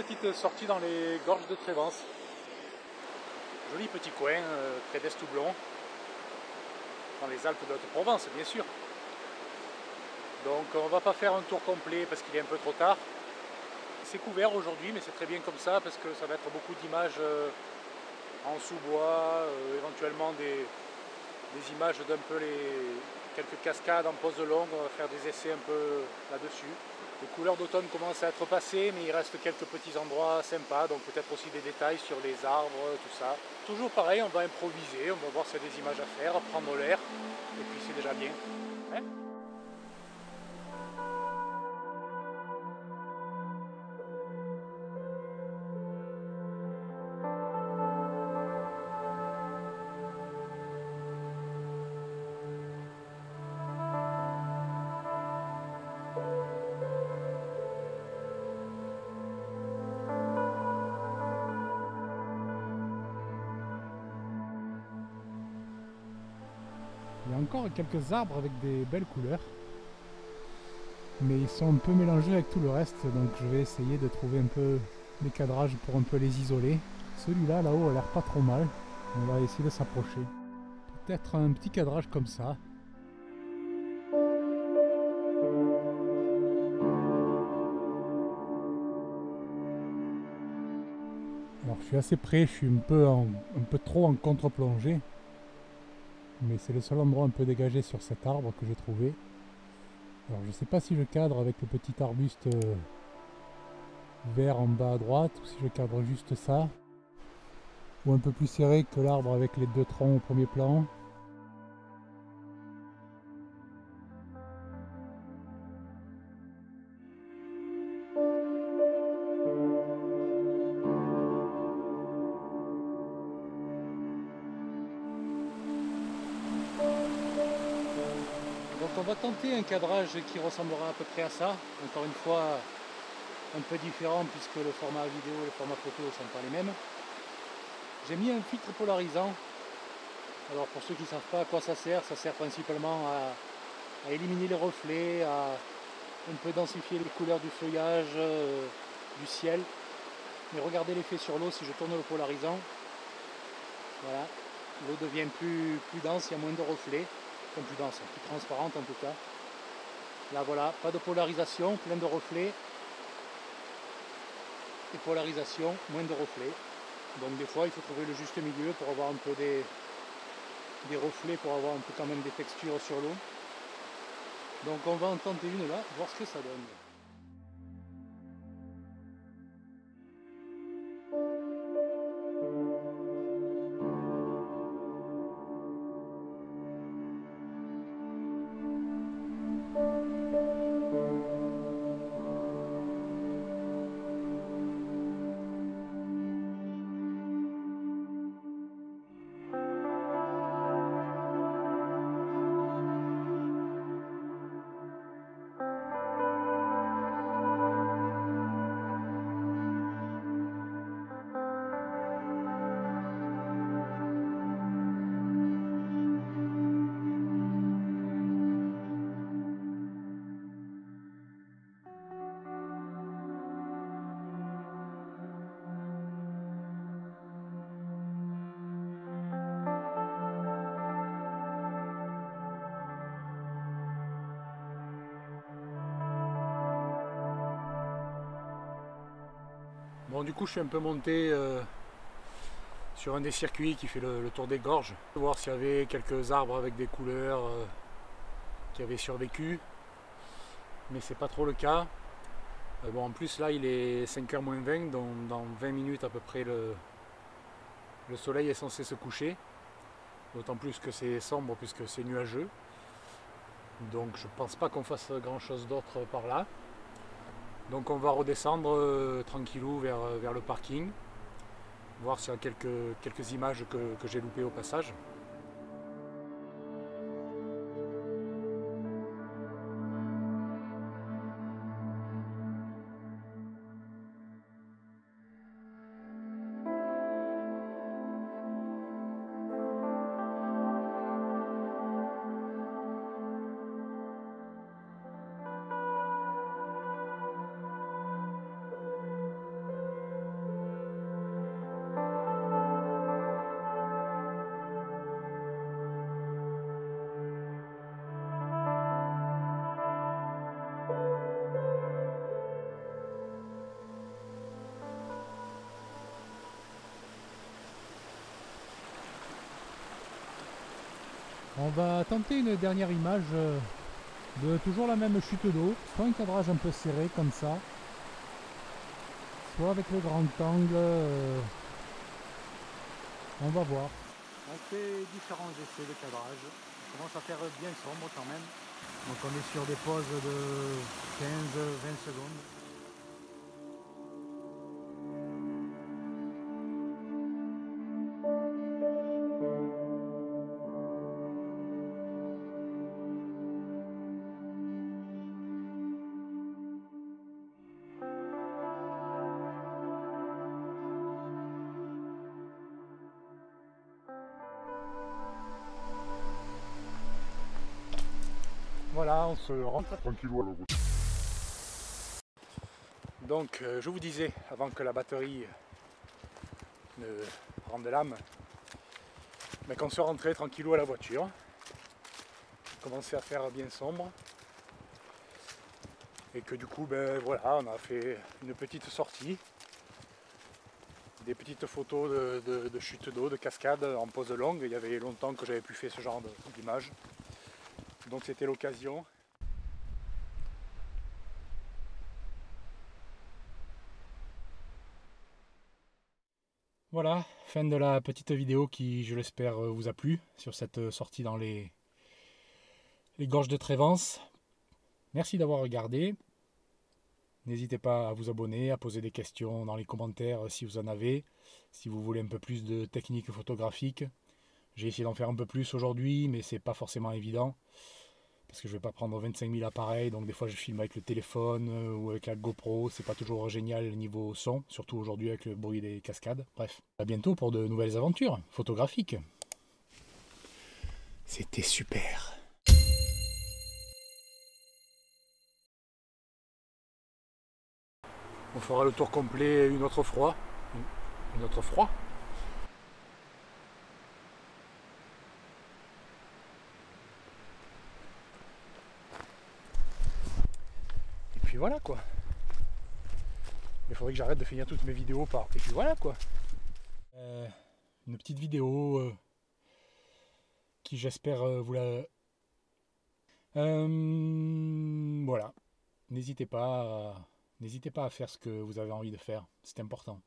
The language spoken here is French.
petite sortie dans les gorges de Trévence. Joli petit coin près d'Estoublon, dans les Alpes de Haute-Provence bien sûr. Donc on va pas faire un tour complet parce qu'il est un peu trop tard. C'est couvert aujourd'hui, mais c'est très bien comme ça parce que ça va être beaucoup d'images en sous-bois, éventuellement des images d'un peu quelques cascades en pose longue. On va faire des essais un peu là-dessus. Les couleurs d'automne commencent à être passées, mais il reste quelques petits endroits sympas, donc peut-être aussi des détails sur les arbres, tout ça. Toujours pareil, on va improviser, on va voir s'il y a des images à faire, prendre l'air, et puis c'est déjà bien. Hein? Il y a encore quelques arbres avec des belles couleurs, mais ils sont un peu mélangés avec tout le reste, donc je vais essayer de trouver un peu des cadrages pour un peu les isoler. Celui-là, là-haut, a l'air pas trop mal. On va essayer de s'approcher. Peut-être un petit cadrage comme ça. Alors je suis assez près, je suis un peu trop en contre-plongée. Mais c'est le seul endroit un peu dégagé sur cet arbre que j'ai trouvé. Alors je sais pas si je cadre avec le petit arbuste vert en bas à droite, ou si je cadre juste ça, ou un peu plus serré que l'arbre avec les deux troncs au premier plan. Donc on va tenter un cadrage qui ressemblera à peu près à ça. Encore une fois, un peu différent puisque le format vidéo et le format photo ne sont pas les mêmes. J'ai mis un filtre polarisant. Alors pour ceux qui ne savent pas à quoi ça sert principalement à éliminer les reflets, à un peu densifier les couleurs du feuillage, du ciel. Mais regardez l'effet sur l'eau si je tourne le polarisant. Voilà, l'eau devient plus dense, il y a moins de reflets. Enfin plus dense, plus transparente en tout cas. Là voilà, pas de polarisation, plein de reflets. Et polarisation, moins de reflets. Donc des fois il faut trouver le juste milieu pour avoir un peu des reflets, pour avoir un peu quand même des textures sur l'eau. Donc on va en tenter une là, voir ce que ça donne. Bon, du coup je suis un peu monté sur un des circuits qui fait le tour des gorges, pour voir s'il y avait quelques arbres avec des couleurs qui avaient survécu, mais c'est pas trop le cas. Bon, en plus là il est 5h moins 20, donc dans 20 minutes à peu près le soleil est censé se coucher, d'autant plus que c'est sombre puisque c'est nuageux, donc je pense pas qu'on fasse grand chose d'autre par là. Donc on va redescendre tranquillou vers le parking, voir s'il y a quelques images que j'ai loupées au passage. On va tenter une dernière image de toujours la même chute d'eau, soit un cadrage un peu serré comme ça, soit avec le grand angle, on va voir. On fait différents essais de cadrage, on commence à faire bien sombre quand même, donc on est sur des pauses de 15-20 secondes. Voilà, on se rentre tranquillou à la route. Donc, je vous disais, avant que la batterie ne rende l'âme, mais qu'on se rentrait tranquillou à la voiture. On commençait à faire bien sombre. Et que du coup, ben voilà, on a fait une petite sortie. Des petites photos de chute d'eau, de cascade en pause longue. Il y avait longtemps que j'avais plus fait ce genre d'image. Donc c'était l'occasion. Voilà, fin de la petite vidéo qui, je l'espère, vous a plu sur cette sortie dans les gorges de Trévence. Merci d'avoir regardé. N'hésitez pas à vous abonner, à poser des questions dans les commentaires si vous en avez. Si vous voulez un peu plus de techniques photographiques. J'ai essayé d'en faire un peu plus aujourd'hui, mais c'est pas forcément évident. Parce que je vais pas prendre 25 000 appareils, donc des fois je filme avec le téléphone ou avec la GoPro, c'est pas toujours génial niveau son, surtout aujourd'hui avec le bruit des cascades. Bref, à bientôt pour de nouvelles aventures photographiques. C'était super. On fera le tour complet une autre fois. Une autre fois. Et puis voilà quoi. Il faudrait que j'arrête de finir toutes mes vidéos par... Et puis voilà quoi. Une petite vidéo qui j'espère vous la... voilà. N'hésitez pas à faire ce que vous avez envie de faire. C'est important.